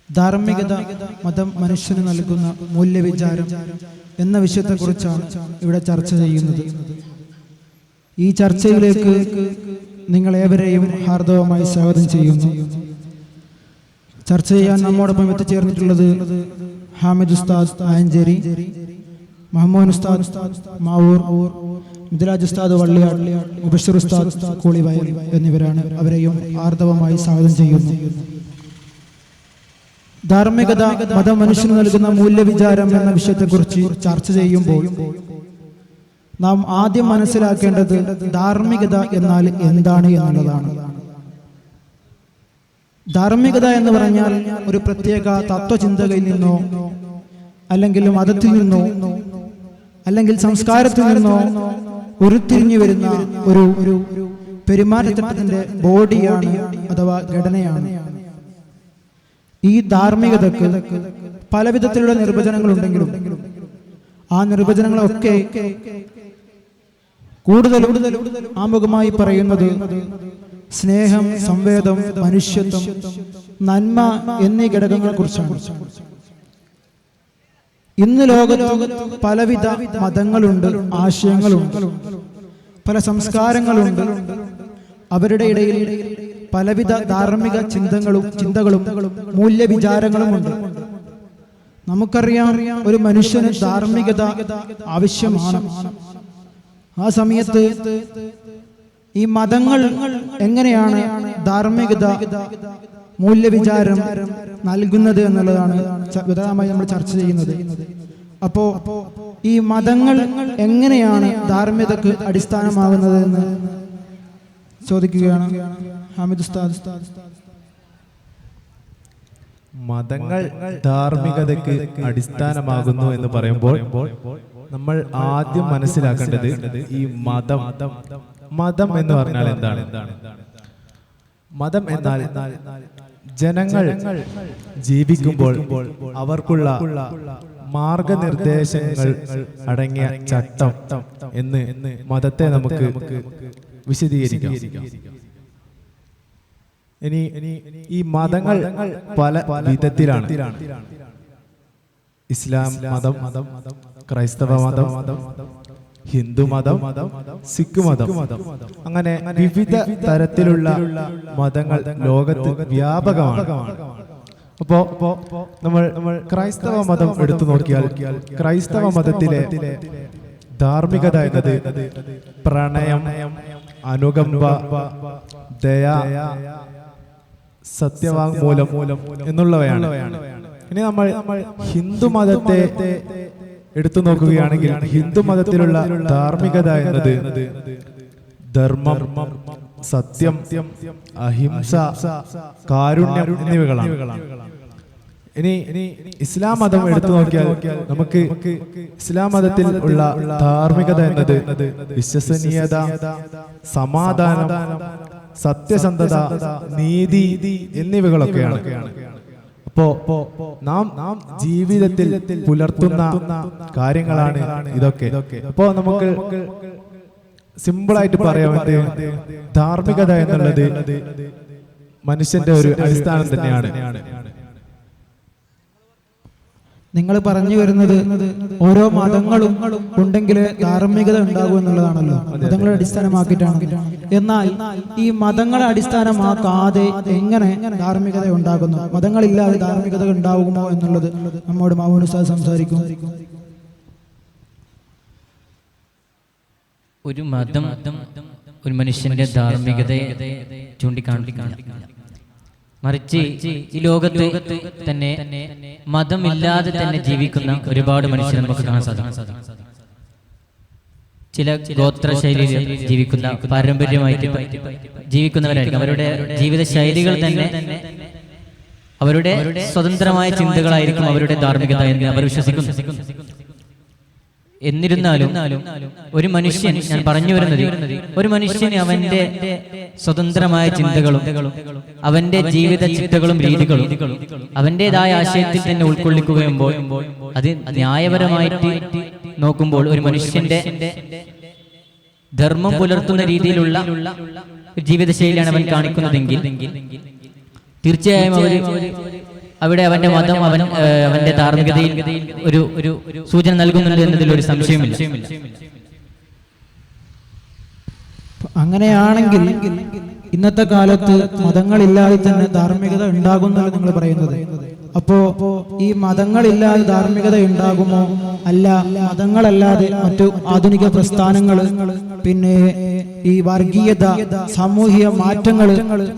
ധാർമ്മികത മതം മനുഷ്യന് നൽകുന്ന മൂല്യവിചാരം എന്ന വിഷയത്തെക്കുറിച്ചാണ് ഇവിടെ ചർച്ച ചെയ്യുന്നത്. ഈ ചർച്ചയിലേക്ക് നിങ്ങളേവരെയും ഹാർദവമായി സ്വാഗതം ചെയ്യുന്നു. ചർച്ച ചെയ്യാൻ നമ്മോടൊപ്പം എത്തിച്ചേർന്നിട്ടുള്ളത് ഹാമിദ് ഉസ്താദ് ആയഞ്ചേരി, മഹമ്മൂൻ ഉസ്താദ് മാവൂർ, മിദ്ലാജ് ഉസ്താദ് വള്ളിയാട്, മുബഷിർ ഉസ്താദ് കൂളിവയൽ എന്നിവരാണ്. അവരെയും ഹാർദവമായി സ്വാഗതം ചെയ്യുന്നു. ധാർമ്മികത മതം മനുഷ്യന് നൽകുന്ന മൂല്യവിചാരം എന്ന വിഷയത്തെക്കുറിച്ച് ചർച്ച ചെയ്യുമ്പോൾ നാം ആദ്യം മനസ്സിലാക്കേണ്ടത് ധാർമ്മികത എന്നാൽ എന്താണ് എന്നുള്ളതാണ്. ധാർമ്മികത എന്ന് പറഞ്ഞാൽ ഒരു പ്രത്യേക തത്വചിന്തകയിൽ നിന്നോ അല്ലെങ്കിൽ മതത്തിൽ നിന്നോ അല്ലെങ്കിൽ സംസ്കാരത്തിൽ നിന്നോ ഉരുത്തിരിഞ്ഞു വരുന്ന ഒരു പെരുമാറ്റച്ചട്ടത്തിന്റെ ബോഡിയാണ് അഥവാ ഘടനയാണ്. ഈ ധാർമ്മികതക്ക് പലവിധത്തിലുള്ള നിർവചനങ്ങളുണ്ടെങ്കിലും ആ നിർവചനങ്ങളൊക്കെ കൂടുതലും ആമുഖമായി പറയുന്നത് സ്നേഹം, സംവേദം, മനുഷ്യത്വം, നന്മ എന്നീ ഘടകങ്ങളെ കുറിച്ചാണ്. ഇന്ന് ലോകത്ത് പലവിധ മതങ്ങളുണ്ട്, ആശയങ്ങളുണ്ട്, പല സംസ്കാരങ്ങളുണ്ട്. അവരുടെ ഇടയിൽ പലവിധ ധാർമ്മിക ചിന്തകളും മൂല്യവിചാരങ്ങളുമുണ്ട്. നമുക്കറിയാം, ഒരു മനുഷ്യന് ധാർമ്മികത ആവശ്യമാണ്. ആ സമയത്ത് ഈ മതങ്ങൾ എങ്ങനെയാണ് ധാർമ്മികത മൂല്യവിചാരം നൽകുന്നത് എന്നുള്ളതാണ് വിശദമായി നമ്മൾ ചർച്ച ചെയ്യുന്നത്. അപ്പോ ഈ മതങ്ങൾ എങ്ങനെയാണ് ധാർമ്മികതക്ക് അടിസ്ഥാനമാകുന്നത് എന്ന് ചോദിക്കുകയാണ് ഹാമിദ് ഉസ്താദ്. മതങ്ങൾ ധാർമ്മികതയ്ക്ക് അടിസ്ഥാനമാകുന്നു എന്ന് പറയുമ്പോൾ നമ്മൾ ആദ്യം മനസ്സിലാക്കേണ്ടത് ഈ മതം എന്ന് പറഞ്ഞാൽ എന്താണ്? മതം എന്നാൽ ജനങ്ങൾ ജീവിക്കുമ്പോൾ അവർക്കുള്ള മാർഗനിർദ്ദേശങ്ങൾ അടങ്ങിയ ചട്ടം എന്ന് മതത്തെ നമുക്ക് വിശദീകരിക്കാം. ഇനി ഈ മതങ്ങൾ പല വിധത്തിലാണ്. ഇസ്ലാം മതം, ക്രൈസ്തവ മതം, ഹിന്ദു മതം, സിഖ് മതം, അങ്ങനെ വിവിധ തരത്തിലുള്ള മതങ്ങൾ ലോകത്ത് വ്യാപകമാണ്. അപ്പോ നമ്മൾ ക്രൈസ്തവ മതം എടുത്തു നോക്കിയാൽ ക്രൈസ്തവ മതത്തിലെ ധാർമ്മികത എന്നത് പ്രണയം, അനുകമ്പ, ദയ, സത്യവാങ്മൂലം എന്നുള്ളവയാണ്. ഇനി നമ്മൾ ഹിന്ദു മതത്തെ എടുത്തു നോക്കുകയാണെങ്കിൽ ഹിന്ദു മതത്തിലുള്ള ധാർമ്മികത എന്നത് ധർമ്മം, സത്യം, അഹിംസ, കാരുണ്യം എന്നിവകളാണ്. ഇനി ഇസ്ലാം മതം എടുത്തു നോക്കിയാൽ നമുക്ക് ഇസ്ലാം മതത്തിൽ ഉള്ള ധാർമ്മികത എന്നത് വിശ്വസനീയത, സമാധാനം, സത്യസന്ധത, നീതി എന്നിവകളൊക്കെയാണ്. അപ്പോ നാം ജീവിതത്തിൽ പുലർത്തുന്ന കാര്യങ്ങളാണ് ഇതൊക്കെ. അപ്പോ നമുക്ക് സിമ്പിളായിട്ട് പറയാം, ധാർമ്മികത എന്നുള്ളത് മനുഷ്യന്റെ ഒരു അടിസ്ഥാനം തന്നെയാണ്. നിങ്ങൾ പറഞ്ഞു വരുന്നത് ഓരോ മതങ്ങളും ഉണ്ടെങ്കിൽ ധാർമ്മികത ഉണ്ടാകും എന്നുള്ളതാണല്ലോ, മതങ്ങളെ അടിസ്ഥാനമാക്കിയിട്ടാണ്. എന്നാൽ ഈ മതങ്ങളെ അടിസ്ഥാനമാക്കാതെ എങ്ങനെ ധാർമ്മികത ഉണ്ടാകുന്നു, മതങ്ങളില്ലാതെ ധാർമ്മികത ഉണ്ടാകുമോ എന്നുള്ളത് നമ്മോട് മഹമ്മൂൻ ഉസ്താദ് സംസാരിക്കും. ഒരു മതം ഒരു മനുഷ്യന്റെ ധാർമ്മികതയെ ചൂണ്ടിക്കാണിക്കുന്നില്ല. മറിച്ച് ഈ ലോകത്ത് തന്നെ മതമില്ലാതെ തന്നെ ജീവിക്കുന്ന ഒരുപാട് മനുഷ്യരെ നമുക്ക് കാണാൻ സാധിക്കും. ചില ഗോത്ര ശൈലിയിൽ ജീവിക്കുന്ന, പാരമ്പര്യമായിട്ട് ജീവിക്കുന്നവരായിരിക്കും. അവരുടെ ജീവിത ശൈലികൾ തന്നെ അവരുടെ സ്വതന്ത്രമായ ചിന്തകളായിരിക്കും അവരുടെ ധാർമ്മികത എന്ന് അവർ വിശ്വസിക്കുന്നു. എന്നിരുന്നാലും ഒരു മനുഷ്യൻ, ഞാൻ പറഞ്ഞു വരുന്നത്, ഒരു മനുഷ്യന് അവന്റെ സ്വതന്ത്രമായ ചിന്തകളും അവന്റെ ജീവിത ചിട്ടകളും രീതികളും അവന്റേതായ ആശയത്തിൽ തന്നെ ഉൾക്കൊള്ളിക്കുകയുമ്പോൾ അത് ന്യായപരമായിട്ട് നോക്കുമ്പോൾ ഒരു മനുഷ്യന്റെ ധർമ്മം പുലർത്തുന്ന രീതിയിലുള്ള ജീവിതശൈലിയാണ് അവൻ കാണിക്കുന്നതെങ്കിൽ തീർച്ചയായും അവർ അവിടെ അവന്റെ മതം അവന്റെ ധാർമ്മികതയിൽ ഒരു സൂചന നൽകുന്നുണ്ട് എന്നതിൽ ഒരു സംശയമില്ല. അങ്ങനെയാണെങ്കിൽ ഇന്നത്തെ കാലത്ത് മതങ്ങളില്ലാതെ തന്നെ ധാർമ്മികത ഉണ്ടാകുന്നതാണ് നിങ്ങൾ പറയുന്നത്. അപ്പോ ഈ മതങ്ങളില്ലാതെ ധാർമ്മികത ഉണ്ടാകുമോ? അല്ല, മതങ്ങളല്ലാതെ മറ്റു ആധുനിക പ്രസ്ഥാനങ്ങൾ, പിന്നെ ഈ വർഗീയത, സാമൂഹിക മാറ്റങ്ങൾ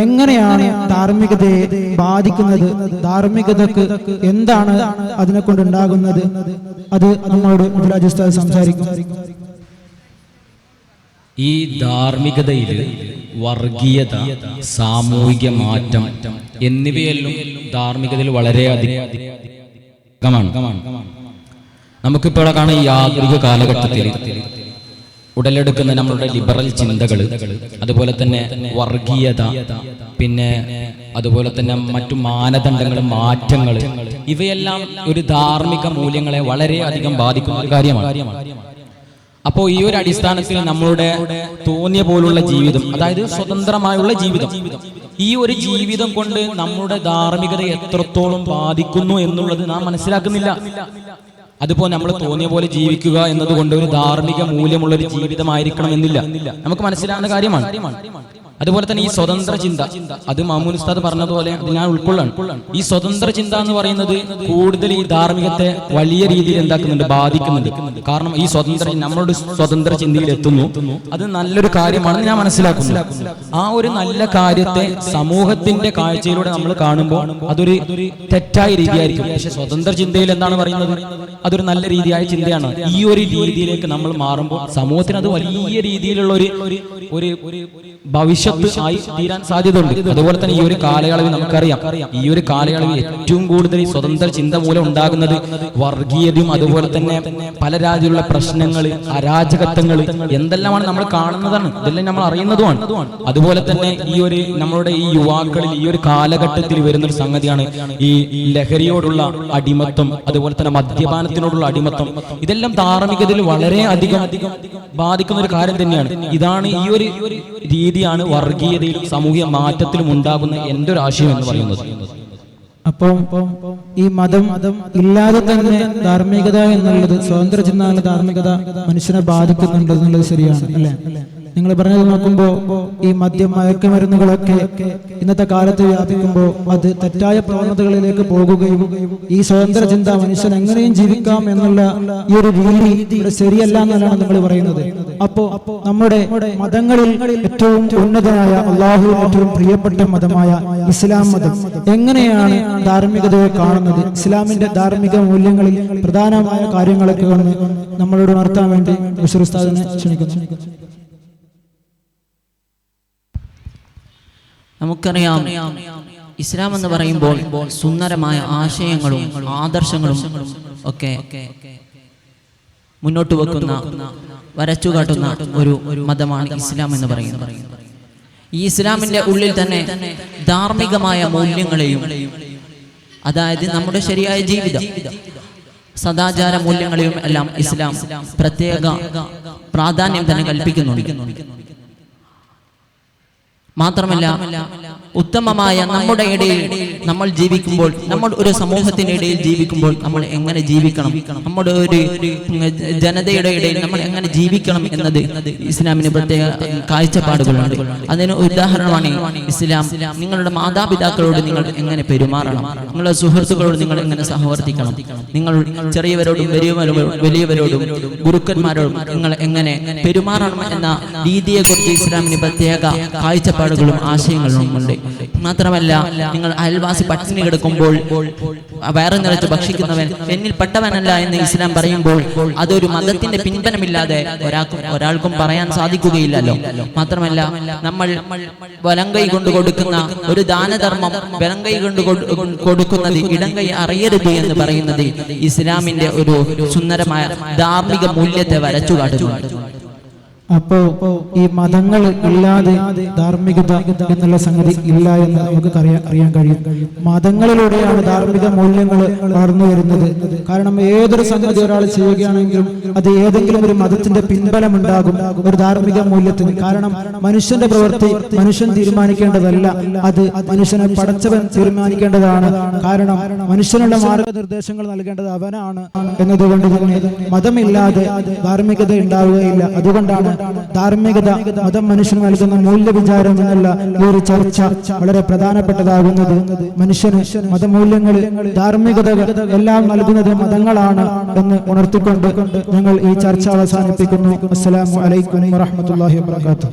എങ്ങനെയാണ് ധാർമ്മികതയെ ബാധിക്കുന്നത്? ധാർമ്മികതക്ക് എന്താണ് അതിനെ കൊണ്ടുണ്ടാകുന്നത്? അത് നമ്മളോട് അബ്ദുൽ ഉസ്താദ് സംസാരിക്കും. ഈ ധാർമ്മികതയിൽ വർഗീയത, സാമൂഹിക മാറ്റം എന്നിവയെല്ലാം ധാർമ്മികതയിൽ വളരെയധികമാണ്. നമുക്കിപ്പോൾ കാണാം, ഈ ആധുനിക കാലഘട്ടത്തിൽ ഉടലെടുക്കുന്ന നമ്മളുടെ ലിബറൽ ചിന്തകൾ, അതുപോലെ തന്നെ വർഗീയത, പിന്നെ അതുപോലെ തന്നെ മറ്റു മാനദണ്ഡങ്ങൾ, മാറ്റങ്ങൾ, ഇവയെല്ലാം ഒരു ധാർമ്മിക മൂല്യങ്ങളെ വളരെയധികം ബാധിക്കുന്ന ഒരു കാര്യമാണ്. അപ്പോൾ ഈ ഒരു അടിസ്ഥാനത്തിൽ നമ്മളുടെ തോന്നിയ പോലുള്ള ജീവിതം, അതായത് സ്വതന്ത്രമായുള്ള ജീവിതം, ഈ ഒരു ജീവിതം കൊണ്ട് നമ്മുടെ ധാർമ്മികത എത്രത്തോളം ബാധിക്കുന്നു എന്നുള്ളത് നാം മനസ്സിലാക്കുന്നില്ല. അതുപോലെ നമ്മൾ തോന്നിയ പോലെ ജീവിക്കുക എന്നതുകൊണ്ട് ഒരു ധാർമ്മിക മൂല്യമുള്ള ഒരു ജീവിതമായിരിക്കണം എന്നില്ല, നമുക്ക് മനസ്സിലാകുന്ന കാര്യമാണ്. അതുപോലെ തന്നെ ഈ സ്വതന്ത്ര ചിന്ത, അത് മാമൂൻ ഉസ്താദ് പറഞ്ഞതുപോലെ അത് ഞാൻ ഉൾക്കൊള്ളാണ്. ഈ സ്വതന്ത്ര ചിന്ത എന്ന് പറയുന്നത് കൂടുതൽ ഈ ധാർമ്മികത്തെ വലിയ രീതിയിൽ എന്താക്കുന്നുണ്ട്, ബാധിക്കുന്നുണ്ട്. കാരണം ഈ നമ്മളുടെ സ്വതന്ത്ര ചിന്തയിൽ എത്തുന്നു, അത് നല്ലൊരു കാര്യമാണെന്ന് ഞാൻ മനസ്സിലാക്കുന്നു. ആ ഒരു നല്ല കാര്യത്തെ സമൂഹത്തിന്റെ കാഴ്ചയിലൂടെ നമ്മൾ കാണുമ്പോൾ അതൊരു തെറ്റായ രീതിയായിരിക്കും. പക്ഷെ സ്വതന്ത്ര ചിന്തയിൽ എന്താണ് പറയുന്നത്, അതൊരു നല്ല രീതിയായ ചിന്തയാണ്. ഈ ഒരു രീതിയിലേക്ക് നമ്മൾ മാറുമ്പോൾ സമൂഹത്തിന് അത് വലിയ രീതിയിലുള്ള ഒരു ഭവിഷ്യത്ത് ആയി തീരാൻ സാധ്യതയുണ്ട്. അതുപോലെ തന്നെ ഈ ഒരു കാലയളവിൽ നമുക്കറിയാം, ഈ ഒരു കാലയളവിൽ ഏറ്റവും കൂടുതൽ ഈ സ്വതന്ത്ര ചിന്ത മൂലം ഉണ്ടാകുന്നത് വർഗീയതയും, അതുപോലെ തന്നെ പല രാജ്യമുള്ള പ്രശ്നങ്ങൾ, അരാജകത്വങ്ങൾ എന്തെല്ലാമാണ് നമ്മൾ കാണുന്നതാണ്, ഇതെല്ലാം നമ്മൾ അറിയുന്നതുമാണ്. അതുപോലെ തന്നെ ഈ ഒരു നമ്മളുടെ ഈ യുവാക്കളിൽ ഈ ഒരു കാലഘട്ടത്തിൽ വരുന്നൊരു സംഗതിയാണ് ഈ ലഹരിയോടുള്ള അടിമത്വം, അതുപോലെ തന്നെ മദ്യപാനത്തിനോടുള്ള അടിമത്വം. ഇതെല്ലാം ധാർമ്മികതയിൽ വളരെ അധികം ബാധിക്കുന്ന ഒരു കാര്യം തന്നെയാണ്. ഇതാണ് ഈ ഒരു രീതിയാണ് വർഗീയതയിലും സാമൂഹിക മാറ്റത്തിലും ഉണ്ടാകുന്ന എൻ്റെ ഒരു ആശയം എന്ന് പറയുന്നത്. അപ്പം ഈ മതം ഇല്ലാതെ തന്നെ ധാർമ്മികത എന്നുള്ളത്, സ്വതന്ത്ര ചിന്താനുള്ള ധാർമ്മികത മനുഷ്യനെ ബാധിക്കുന്നുണ്ട് എന്നുള്ളത് ശരിയാണ് അല്ലെ? നിങ്ങൾ പറഞ്ഞത് നോക്കുമ്പോൾ ഈ മദ്യം, മയക്കുമരുന്നുകളൊക്കെ ഇന്നത്തെ കാലത്ത് വ്യാപിക്കുമ്പോൾ അത് തെറ്റായ പ്രവണതകളിലേക്ക് പോകുകയും ഈ സ്വതന്ത്ര ചിന്ത മനുഷ്യൻ എങ്ങനെയും ജീവിക്കാം എന്നുള്ള ഈ ഒരു രീതി ശരിയല്ല എന്നാണ് നിങ്ങൾ പറയുന്നത്. അപ്പോ നമ്മുടെ മതങ്ങളിൽ ഏറ്റവും ഉന്നതനായ അള്ളാഹുവിന് ഏറ്റവും പ്രിയപ്പെട്ട മതമായ ഇസ്ലാം മതം എങ്ങനെയാണ് ധാർമ്മികതയെ കാണുന്നത്? ഇസ്ലാമിന്റെ ധാർമ്മിക മൂല്യങ്ങളിൽ പ്രധാനമായ കാര്യങ്ങളൊക്കെ ഒന്ന് നമ്മളോട് ഉണർത്താൻ വേണ്ടി ബഷീർ ഉസ്താദിനെ ക്ഷണിക്കുന്നു. നമുക്കറിയാം, ഇസ്ലാം എന്ന് പറയുമ്പോൾ സുന്ദരമായ ആശയങ്ങളും ആദർശങ്ങളും ഒക്കെ മുന്നോട്ട് വെക്കുന്ന, വരച്ചു കാട്ടുന്ന ഒരു മതമാണ് ഇസ്ലാം എന്ന് പറയുന്നത്. ഈ ഇസ്ലാമിന്റെ ഉള്ളിൽ തന്നെ ധാർമ്മികമായ മൂല്യങ്ങളെയും, അതായത് നമ്മുടെ ശരിയായ ജീവിതം, സദാചാര മൂല്യങ്ങളെയും എല്ലാം ഇസ്ലാം പ്രത്യേക പ്രാധാന്യം തന്നെ കൽപ്പിക്കുന്നുണ്ട്. മാത്രമല്ല, ഉത്തമമായ നമ്മുടെ ഇടയിൽ നമ്മൾ ജീവിക്കുമ്പോൾ, നമ്മൾ ഒരു സമൂഹത്തിന്റെ ഇടയിൽ ജീവിക്കുമ്പോൾ നമ്മൾ എങ്ങനെ ജീവിക്കണം, നമ്മുടെ ഒരു ജനതയുടെ ഇടയിൽ നമ്മൾ എങ്ങനെ ജീവിക്കണം എന്നത് ഇസ്ലാമിന് പ്രത്യേക കാഴ്ചപ്പാടുകളുണ്ട്. അതിന് ഉദാഹരണമാണ് ഇസ്ലാം. നിങ്ങളുടെ മാതാപിതാക്കളോട് നിങ്ങൾ എങ്ങനെ പെരുമാറണം, നിങ്ങളുടെ സുഹൃത്തുക്കളോട് നിങ്ങൾ എങ്ങനെ സഹവർത്തിക്കണം, നിങ്ങൾ ചെറിയവരോടും വലിയവരോടും ഗുരുക്കന്മാരോടും നിങ്ങൾ എങ്ങനെ പെരുമാറണം എന്ന രീതിയെക്കുറിച്ച് ഇസ്ലാമിന് പ്രത്യേക കാഴ്ചപ്പാടുകളും ആശയങ്ങളും ഉണ്ട്. മാത്രമല്ല, നിങ്ങൾ അയൽവാസി പട്ടിണി കിടക്കുമ്പോൾ വയറു നിറച്ച് ഭക്ഷിക്കുന്നവൻ എന്നിൽ പെട്ടവനല്ല എന്ന് ഇസ്ലാം പറയുമ്പോൾ അതൊരു മതത്തിന്റെ പിൻബലമില്ലാതെ ഒരാൾക്കും പറയാൻ സാധിക്കുകയില്ലല്ലോ. മാത്രമല്ല, നമ്മൾ വലങ്കൈ കൊണ്ട് കൊടുക്കുന്ന ഒരു ദാനധർമ്മം വലങ്കൈ കൊണ്ട് കൊടുക്കുന്നത് ഇടങ്കൈ അറിയരുത് എന്ന് പറയുന്നത് ഇസ്ലാമിന്റെ ഒരു സുന്ദരമായ ധാർമ്മിക മൂല്യത്തെ വരച്ചു കാട്ടുന്നു. അപ്പോ ഈ മതങ്ങൾ ഇല്ലാതെ ധാർമ്മികത എന്നുള്ള സംഗതി ഇല്ല എന്ന് നമുക്ക് അറിയാൻ കഴിയും. മതങ്ങളിലൂടെയാണ് ധാർമ്മിക മൂല്യങ്ങൾ വളർന്നു വരുന്നത്. കാരണം ഏതൊരു സംഗതി ഒരാൾ ചെയ്യുകയാണെങ്കിലും അത് ഏതെങ്കിലും ഒരു മതത്തിന്റെ പിൻബലം ഉണ്ടാകും ഒരു ധാർമ്മിക മൂല്യത്തിന്. കാരണം മനുഷ്യന്റെ പ്രവൃത്തി മനുഷ്യൻ തീരുമാനിക്കേണ്ടതല്ല, അത് മനുഷ്യനെ പടച്ചവൻ തീരുമാനിക്കേണ്ടതാണ്. കാരണം മനുഷ്യനുള്ള മാർഗനിർദ്ദേശങ്ങൾ നൽകേണ്ടത് അവനാണ് എന്നതുകൊണ്ട് തന്നെ മതമില്ലാതെ ധാർമ്മികത ഉണ്ടാവുകയില്ല. അതുകൊണ്ടാണ് ധാർമ്മികത മതം മനുഷ്യന് നൽകുന്ന മൂല്യവിചാരം എന്നുള്ള ഈ ഒരു ചർച്ച വളരെ പ്രധാനപ്പെട്ടതാകുന്നത്. മനുഷ്യന് മതമൂല്യങ്ങൾ ധാർമ്മികതകൾ എല്ലാം നൽകുന്നത് മതങ്ങളാണ് എന്ന് ഉണർത്തിക്കൊണ്ട് ഞങ്ങൾ ഈ ചർച്ച അവസാനിപ്പിക്കുന്നു. അസ്സലാമു അലൈക്കും വറഹ്മത്തുള്ളാഹി വബറകാതുഹു.